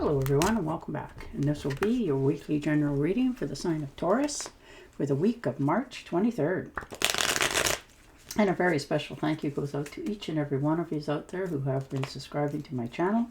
Hello everyone and welcome back. And this will be your weekly general reading for the sign of Taurus for the week of March 23rd. And a very special thank you goes out to each and every one of you out there who have been subscribing to my channel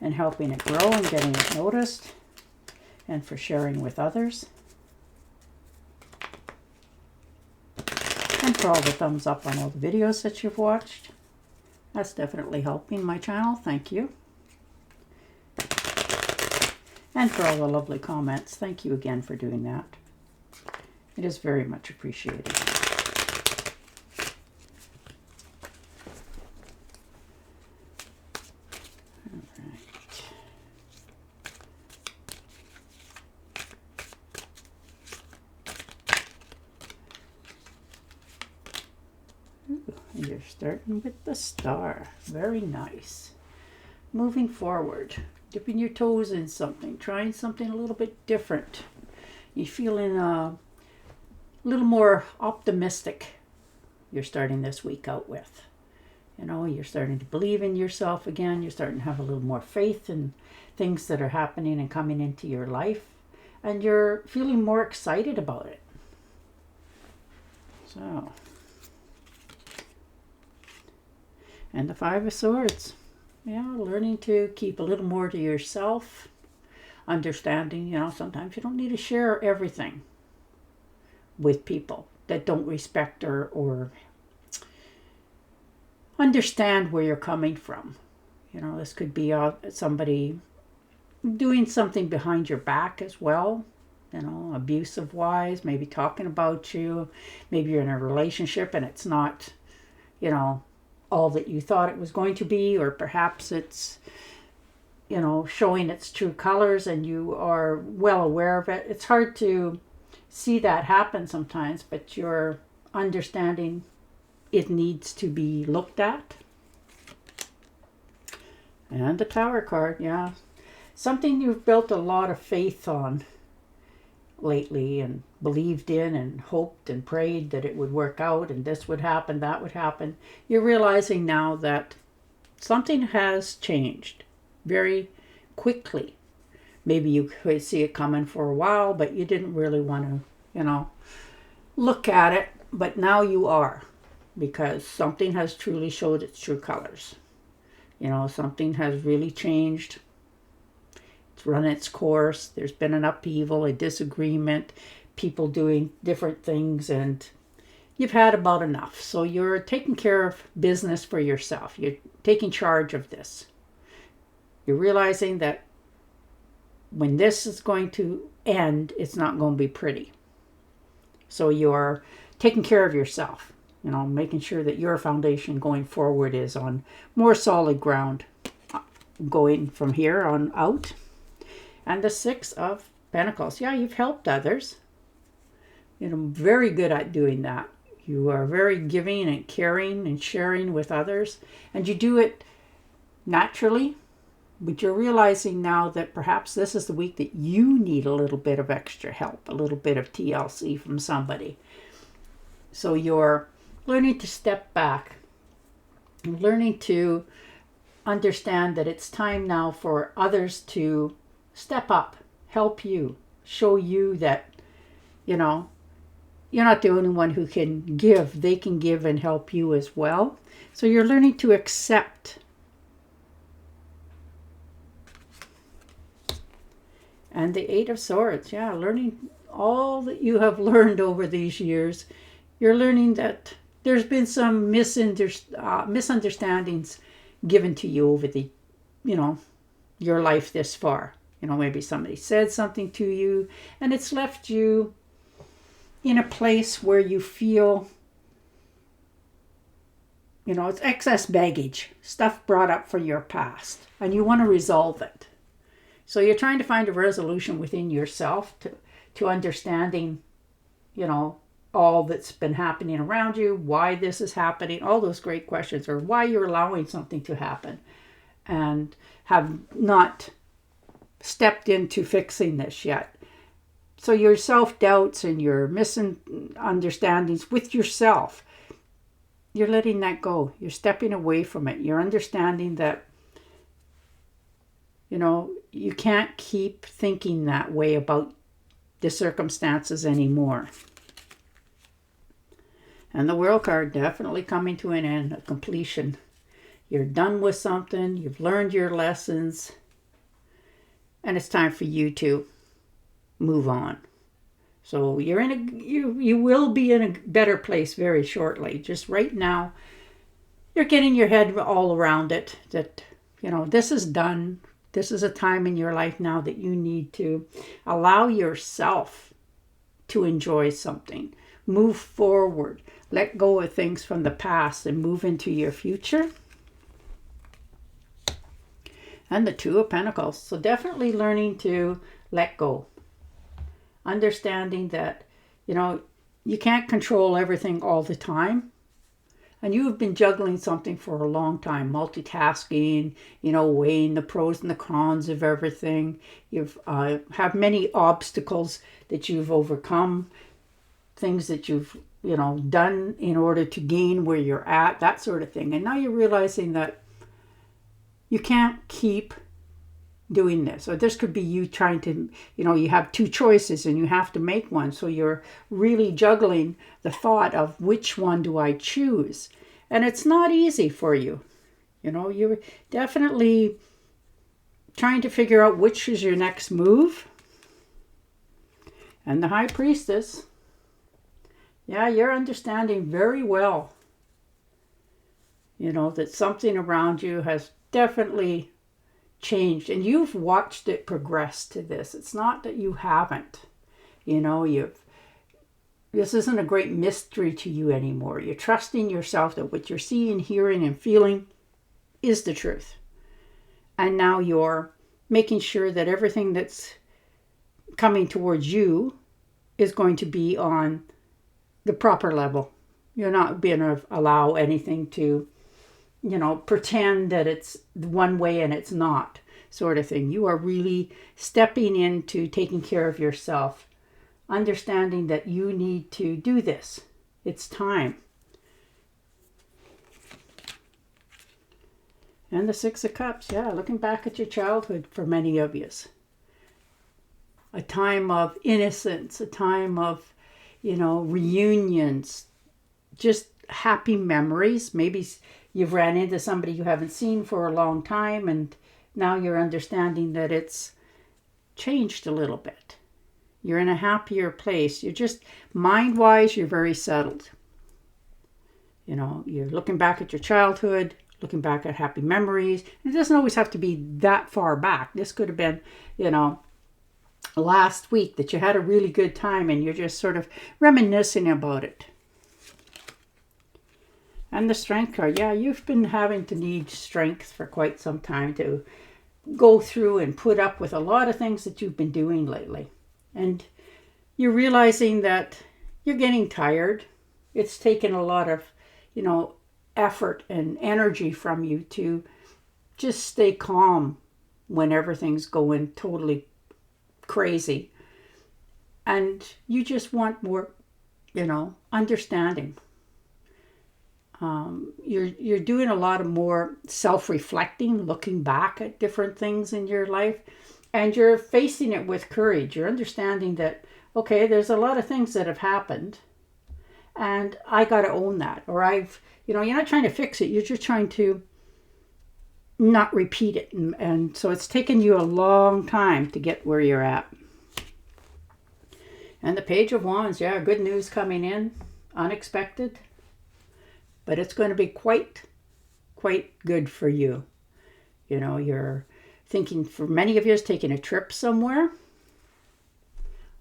and helping it grow and getting it noticed, and for sharing with others. And for all the thumbs up on all the videos that you've watched. That's definitely helping my channel. Thank you. And for all the lovely comments, thank you again for doing that. It is very much appreciated. All right. Ooh, and you're starting with the star. Very nice. Moving forward. Dipping your toes in something, trying something a little bit different. You're feeling a little more optimistic. You're starting this week out with. You know, you're starting to believe in yourself again. You're starting to have a little more faith in things that are happening and coming into your life. And you're feeling more excited about it. So. And the Five of Swords. Yeah, learning to keep a little more to yourself. Understanding, you know, sometimes you don't need to share everything with people that don't respect or understand where you're coming from. You know, this could be somebody doing something behind your back as well. You know, abusive wise, maybe talking about you. Maybe you're in a relationship and it's not, you know, all that you thought it was going to be, or perhaps it's, you know, showing its true colors and you are well aware of it. It's hard to see that happen sometimes, but you're understanding it needs to be looked at. And the Tower card, yeah. Something you've built a lot of faith on lately and believed in and hoped and prayed that it would work out and this would happen, that would happen. You're realizing now that something has changed very quickly. Maybe you could see it coming for a while, but you didn't really want to, you know, look at it. But now you are, because something has truly showed its true colors. You know, something has really changed. Run its course. There's been an upheaval, a disagreement, people doing different things, and you've had about enough. So you're taking care of business for yourself. You're taking charge of this. You're realizing that when this is going to end, it's not going to be pretty. So you're taking care of yourself, you know, making sure that your foundation going forward is on more solid ground going from here on out. And the Six of Pentacles. Yeah, you've helped others. You know, very good at doing that. You are very giving and caring and sharing with others. And you do it naturally. But you're realizing now that perhaps this is the week that you need a little bit of extra help. A little bit of TLC from somebody. So you're learning to step back. Learning to understand that it's time now for others to step up, help you, show you that, you know, you're not the only one who can give. They can give and help you as well. So you're learning to accept. And the Eight of Swords, yeah, learning all that you have learned over these years. You're learning that there's been some misunderstandings given to you over the, you know, your life this far. You know, maybe somebody said something to you and it's left you in a place where you feel, you know, it's excess baggage, stuff brought up from your past, and you want to resolve it. So you're trying to find a resolution within yourself to understanding, you know, all that's been happening around you, why this is happening, all those great questions, or why you're allowing something to happen and have not stepped into fixing this yet. So your self-doubts and your misunderstandings with yourself, you're letting that go. You're stepping away from it. You're understanding that, you know, you can't keep thinking that way about the circumstances anymore. And the World card definitely coming to an end, a completion. You're done with something, you've learned your lessons, and it's time for you to move on. So you're you will be in a better place very shortly. Just right now, you're getting your head all around it, that, this is done. This is a time in your life now that you need to allow yourself to enjoy something. Move forward. Let go of things from the past and move into your future. And the Two of Pentacles. So definitely learning to let go. Understanding that, you can't control everything all the time. And you have been juggling something for a long time, multitasking, weighing the pros and the cons of everything. You've have many obstacles that you've overcome, things that you've, done in order to gain where you're at, that sort of thing. And now you're realizing that you can't keep doing this. Or this could be you trying to, you have two choices and you have to make one. So you're really juggling the thought of which one do I choose? And it's not easy for you. You're definitely trying to figure out which is your next move. And the High Priestess. Yeah, you're understanding very well, that something around you has definitely changed, and you've watched it progress to this. It's not that you haven't. This isn't a great mystery to you anymore. You're trusting yourself that what you're seeing, hearing, and feeling is the truth. And now you're making sure that everything that's coming towards you is going to be on the proper level. You're not going to allow anything to pretend that it's one way and it's not, sort of thing. You are really stepping into taking care of yourself, understanding that you need to do this. It's time. And the Six of Cups, yeah, looking back at your childhood for many of you. A time of innocence, a time of, reunions, just happy memories. Maybe you've ran into somebody you haven't seen for a long time, and now you're understanding that it's changed a little bit. You're in a happier place. You're just, mind-wise, you're very settled. You're looking back at your childhood, looking back at happy memories. It doesn't always have to be that far back. This could have been, last week that you had a really good time and you're just sort of reminiscing about it. And the Strength card. Yeah, you've been having to need strength for quite some time to go through and put up with a lot of things that you've been doing lately. And you're realizing that you're getting tired. It's taken a lot of, effort and energy from you to just stay calm when everything's going totally crazy. And you just want more, understanding. You're doing a lot of more self-reflecting, looking back at different things in your life, and you're facing it with courage. You're understanding that, okay, there's a lot of things that have happened, and I got to own that. Or you're not trying to fix it. You're just trying to not repeat it. And so it's taken you a long time to get where you're at. And the Page of Wands, yeah, good news coming in, unexpected. But it's going to be quite good for you. You're thinking, for many of you, is taking a trip somewhere.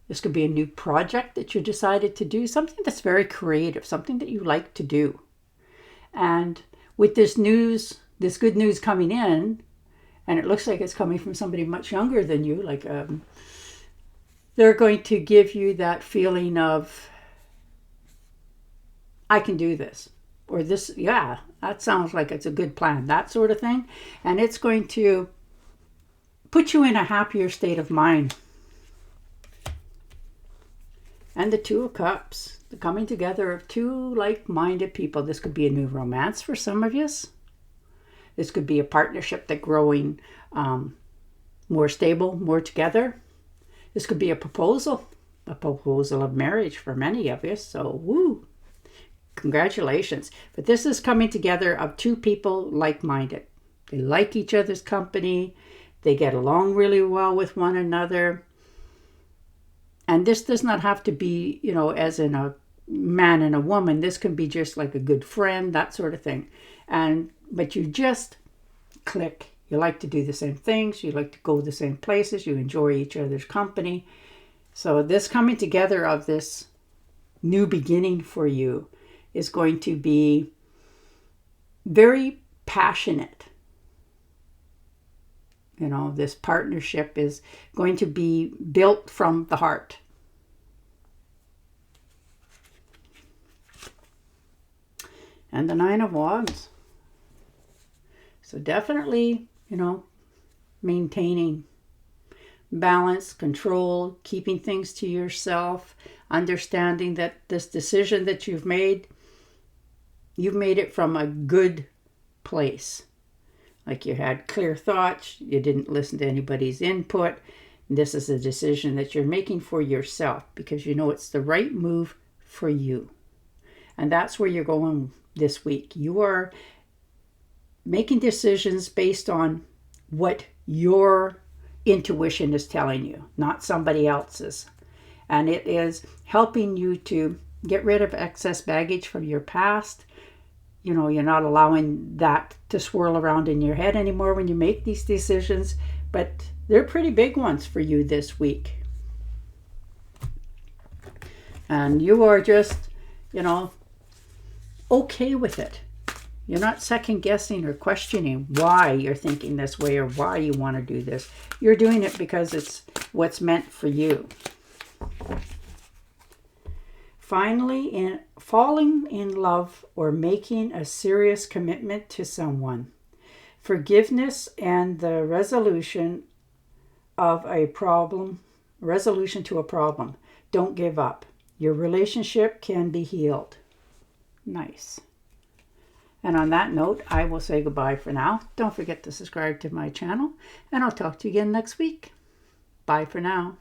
This could be a new project that you decided to do, something that's very creative, something that you like to do. And with this good news coming in, and it looks like it's coming from somebody much younger than you, they're going to give you that feeling of, I can do this. Or this, yeah, that sounds like it's a good plan, that sort of thing. And it's going to put you in a happier state of mind. And the Two of Cups, the coming together of two like-minded people. This could be a new romance for some of you. This could be a partnership that's growing more stable, more together. This could be a proposal of marriage for many of you. So, woo, congratulations. But this is coming together of two people like-minded. They like each other's company. They get along really well with one another. And this does not have to be, as in a man and a woman. This can be just like a good friend, that sort of thing. But you just click. You like to do the same things. You like to go the same places. You enjoy each other's company. So this coming together of this new beginning for you is going to be very passionate. This partnership is going to be built from the heart. And the Nine of Wands. So definitely, maintaining balance, control, keeping things to yourself, understanding that this decision that you've made it from a good place. Like you had clear thoughts, you didn't listen to anybody's input. This is a decision that you're making for yourself because it's the right move for you. And that's where you're going this week. You are making decisions based on what your intuition is telling you, not somebody else's. And it is helping you to get rid of excess baggage from your past. You're not allowing that to swirl around in your head anymore when you make these decisions, but they're pretty big ones for you this week. And you are just, okay with it. You're not second guessing or questioning why you're thinking this way or why you want to do this. You're doing it because it's what's meant for you. Finally, falling in love or making a serious commitment to someone. Forgiveness and the resolution to a problem. Don't give up. Your relationship can be healed. Nice. And on that note, I will say goodbye for now. Don't forget to subscribe to my channel, and I'll talk to you again next week. Bye for now.